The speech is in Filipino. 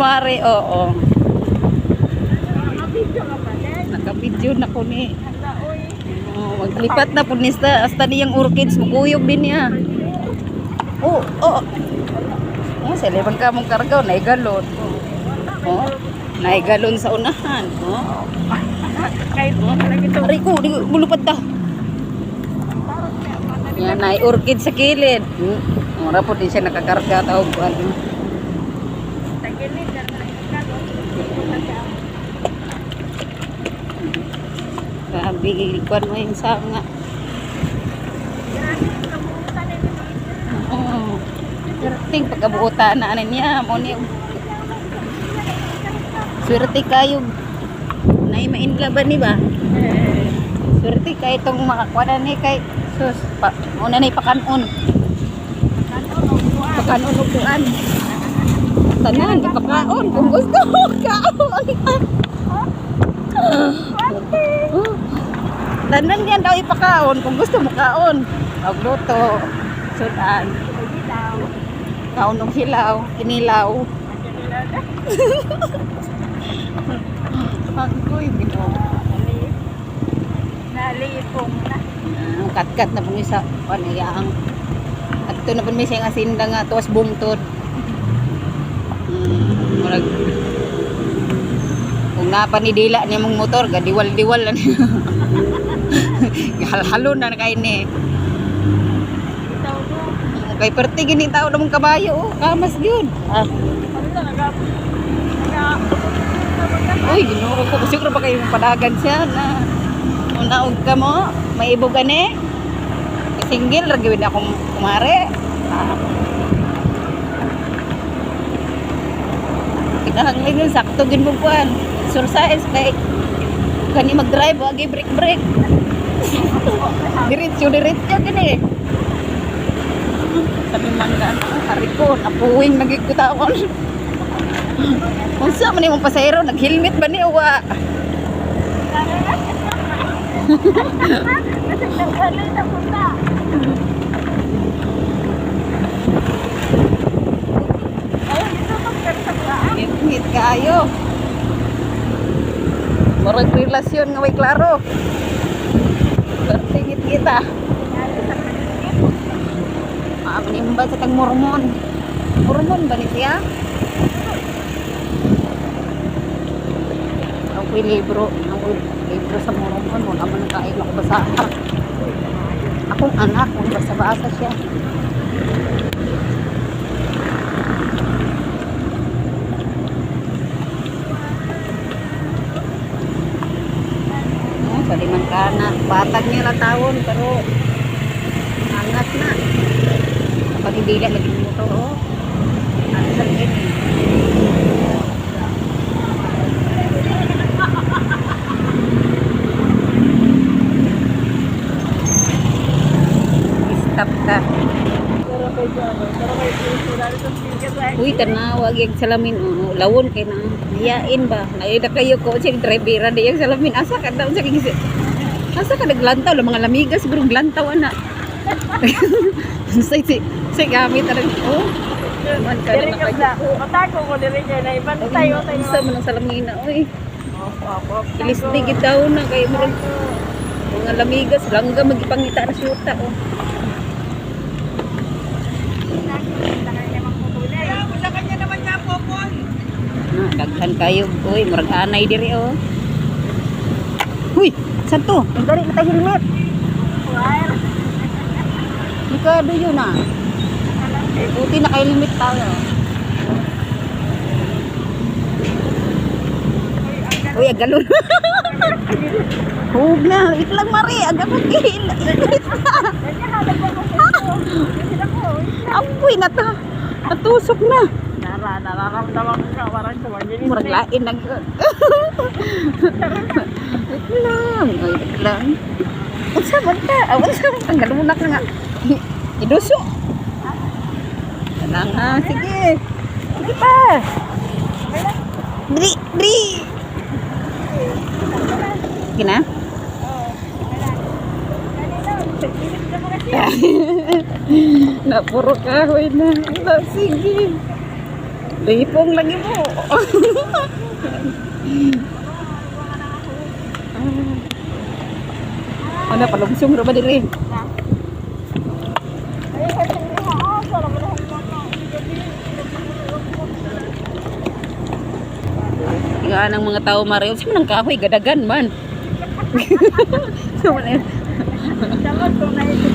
kumare, oo. Naka-video na ko ni. Oh, maglipat na po nista. Hasta niyang orchids, mukuyog din niya. Oh, oh. Oh, sa libang ka mong kargaw, naigalon. Oh, naigalon sa unahan. Oh. Rico, bulupad daw. Yan, nai-orchid sa kilid. Mura po din siya nakakarga tao. Grabe, kuan mo yung sanga. Oo. Swerte pagkabuutan na ano niya. Swerte kayo. Naimainlaban ni ba? Swerte kayo itong makakuanan ni kay sus. Una na ipakanon. Pakanon o kuan. Tanan, ipakaon. Kung gusto mo, kaon. Tanan yan daw ipakaon kung gusto mo kaon. Magluto, sudan, kaon ng hilaw, kinilaw. Pagkoy bino. Nalipong na. Kat-kat na po sa panayaang. At ito na po may siyang asinda nga tuwas bungtod. Marag kung napanidila niya mong motor, gadiwal-diwal na niya. Halo na kain ni. Kay perti gini tao na mong kabayo, oh. Kamas yun. Ah. Uy, ginuro ko. Siguro ba kayo padagan siya na unaog ka mo, may ibugan eh. Single, ragawin akong kumare. Ah. Kinahanglan yun, sakto din mo kuhan. Exercise kay kani mag-drive wagi break diretso gani sabi man na hari ko napuwing nagigutaon unsa man imong pasahero nag-helmet ba ni uwa ngit kayo marag relasyon nga may klaro. Bertingit kita. Manimba sa tang Mormon. Mormon ba ni siya? Ang libro sa Mormon mo naman kain ako basa. Akong anak kung basa-basa siya. Pwede man ka na batag niya na taon pero angat na kapag hindi lang naging motor oh angat din stop ka uy tanawag yung salamin oh, lawon kay na hiyain ba naida kayo ko siyang drivera di yung salamin asa ka daw asa ka naglantaw lang mga lamiga siguro glantaw ana say gamit na oh man ka na matako ko diri kay na ibang tayo sa man salamin na oy ilis digit daw na kay mga lamigas langga magipangita na syuta oh daghan kayo uy murag anay diri oh huy saan to ang dali na tayo helmet likado yun ah buti naka helmet tayo uy agalon huwag na ito lang mari agalon apoy na to natusok na nararamdaman ka parang kumagin murag lain lang yun wait lang unsa man ka unsa man ang galunak na nga iduso lang ha sige sige pa dri gina na puro kahoy na sige Ripong lagi mo. Ano, palungsong ra ba diri? Nga ng mga tao Mario, sa manang kahoy gadagan man. So man. Dapat kung naisip